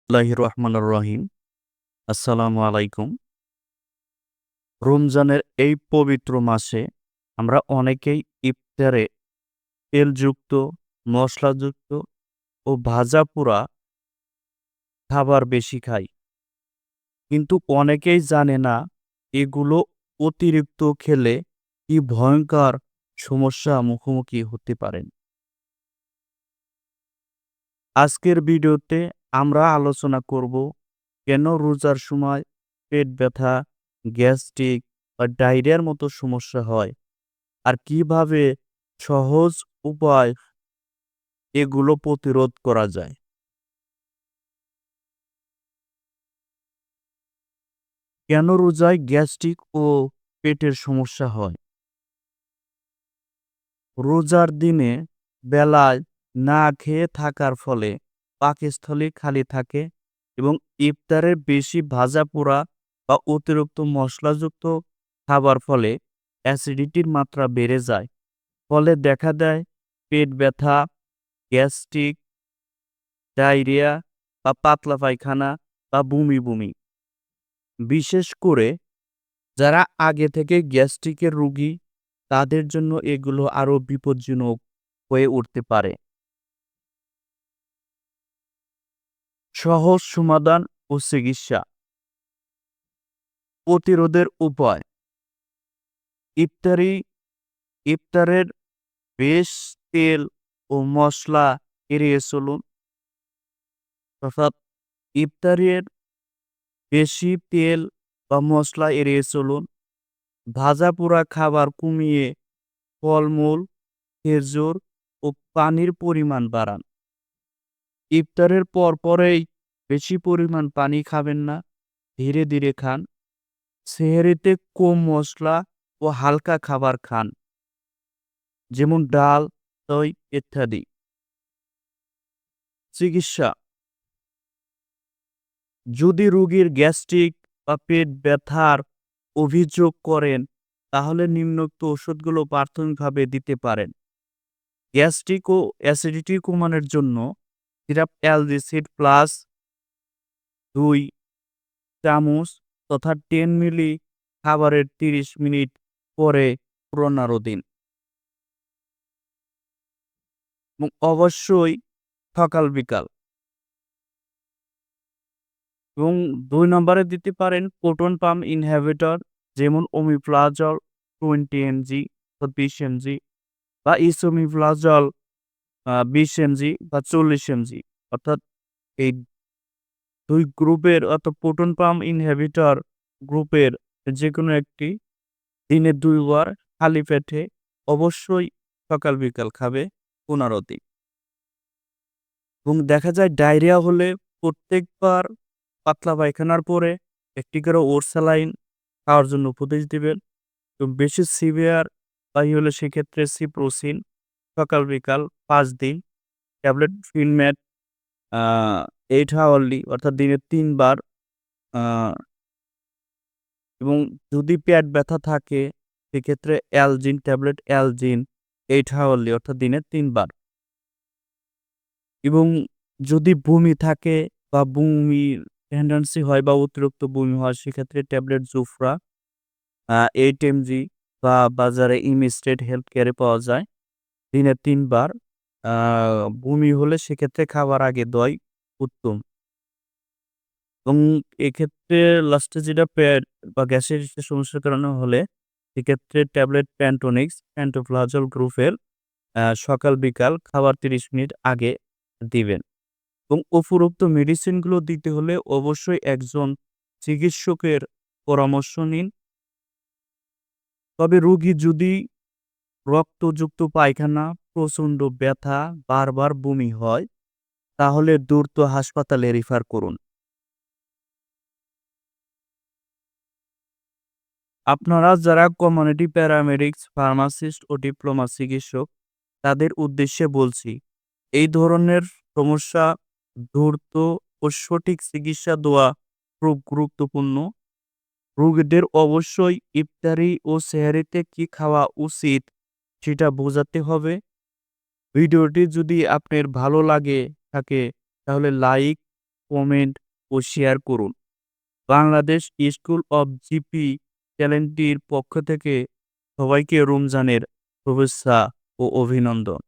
রহমানুর রহিম। আসসালামু আলাইকুম। রমজানের এই পবিত্র মাসে আমরা অনেকেই ইফতারে তেলযুক্ত, মশলাযুক্ত ও ভাজাপোড়া খাবার বেশি খাই। কিন্তু অনেকেই জানে না এগুলো অতিরিক্ত খেলে কি ভয়ংকর সমস্যা মুখোমুখি হতে পারেন। আজকের ভিডিওতে আমরা আলোচনা করব কেন রোজার সময় পেট ব্যথা, গ্যাস্ট্রিক বা ডায়রিয়ার মতো সমস্যা হয়, আর কিভাবে সহজ উপায় এগুলো প্রতিরোধ করা যায়। কেন রোজায় গ্যাস্ট্রিক ও পেটের সমস্যা হয়? রোজার দিনে বেলায় না খেয়ে থাকার ফলে পাকস্থলী খালি থাকে এবং ইফতারে বেশি ভাজা পোড়া বা অতিরিক্ত মশলাযুক্ত খাবার ফলে অ্যাসিডিটির মাত্রা বেড়ে যায়। ফলে দেখা দেয় পেট ব্যথা, গ্যাস্ট্রিক, ডায়রিয়া বা পাতলা পায়খানা বা বমি বমি। বিশেষ করে যারা আগে থেকে গ্যাস্ট্রিকের রোগী, তাদের জন্য এগুলো আরো বিপজ্জনক হয়ে উঠতে পারে। সহজ সমাধান ও চিকিৎসা। প্রতিরোধের উপায়: ইফতারি ইফতারের বেশ তেল ও মসলা এড়িয়ে চলুন। অর্থাৎ ইফতারের বেশি তেল বা মসলা এড়িয়ে চলুন। ভাজাপোড়া খাবার কমিয়ে ফলমূল, খেজুর ও পানির পরিমাণ বাড়ান। ইফতারের পরপরেই বেশি পরিমাণ পানি খাবেন না, ধীরে ধীরে খান। সেহরিতে কম মসলা ও হালকা খাবার খান, যেমন ডাল, দই ইত্যাদি। চিকিৎসা: যদি রোগীর গ্যাস্ট্রিক বা পেট ব্যথার অভিযোগ করেন, তাহলে নিম্নোক্ত ওষুধগুলো প্রাথমিকভাবে দিতে পারেন। গ্যাস্ট্রিক ও অ্যাসিডিটি কমানোর জন্য সিরাপ অ্যালজিসিড প্লাস 2 চামচ তথা 10 মিলি খাবারের 30 মিনিট পরে পুনরায় দিন। এবং অবশ্যই সকাল বিকাল। এবং ২ নম্বরে দিতে পারেন প্রোটন পাম্প ইনহিবিটর, যেমন ওমিপ্রাজল 20 এমজি বা 20 এমজি বা ইসোমিপ্রাজল 20 এমজি বা 40 এমজি। অর্থাৎ এই ২ গ্রুপের অর্থাৎ প্রোটন পাম্প ইনহিবিটর গ্রুপের যেকোনো একটি দিনে ২ বার খালি পেটে অবশ্যই সকাল বিকাল খাবে ১৫ দিন। এবং দেখা যায় ডায়রিয়া হলে প্রত্যেকবার পাতলা পায়খানার পরে একটি করে ওটস স্যালাইন খাওয়ার জন্য উপদেশ দিবেন। এবং বেশি সিভিয়ার হলে সেক্ষেত্রে সিপ্রোসিন সকাল বিকাল ৫ দিন, ট্যাবলেট ফিনম্যাট আ 8 হাওয়ারলি অর্থাৎ দিনে ৩ বার। আ এবং যদি পেট ব্যথা থাকে সেক্ষেত্রে অ্যালজিন ট্যাবলেট অ্যালজিন 8 হাওয়ারলি অর্থাৎ দিনে ৩ বার। এবং যদি বমি থাকে বা বমির টেনডেন্সি হয় বা অতিরিক্ত বমি হয়, সেক্ষেত্রে ট্যাবলেট জুফরা 8 এমজি বা বাজারে ইমিস্টেট হেলথ কেয়ারে পাওয়া যায়। দিনে ৩ বার। আ বমি হলে সেক্ষেত্রে খাবার আগে দেওয়াই উত্তম। এবং এক্ষেত্রে লাস্টে যেটা পেট বা গ্যাসের সমস্যার কারণে হলে সেক্ষেত্রে ট্যাবলেট প্যান্টোনিক্স, প্যান্টোপ্লাজল গ্রুপের সকাল বিকাল খাবার ৩০ মিনিট আগে দিবেন। এবং উপরোক্ত মেডিসিনগুলো দিতে হলে অবশ্যই একজন চিকিৎসকের পরামর্শ নিন। তবে রোগী যদি রক্তযুক্ত পায়খানা, প্রচণ্ড ব্যথা, বারবার বমি হয়, তাহলে দ্রুত হাসপাতালে রেফার করুন। আপনারা যারা কমিউনিটি প্যারামেডিক্স, ফার্মাসিস্ট ও ডিপ্লোমা চিকিৎসক, তাদের উদ্দেশ্যে বলছি, এই ধরনের সমস্যা দ্রুত ও সঠিক চিকিৎসা দেওয়া খুব গুরুত্বপূর্ণ। রোগীদের অবশ্যই ইফতারি ও সেহরিতে কি খাওয়া উচিত সেটা বোঝাতে হবে। ভিডিওটি যদি আপনার ভালো লাগে থাকে তাহলে লাইক কমেন্ট ও শেয়ার করুন। বাংলাদেশ স্কুল অব জিপি চ্যানেলটির পক্ষ থেকে সবাইকে রমজানের শুভেচ্ছা ও অভিনন্দন।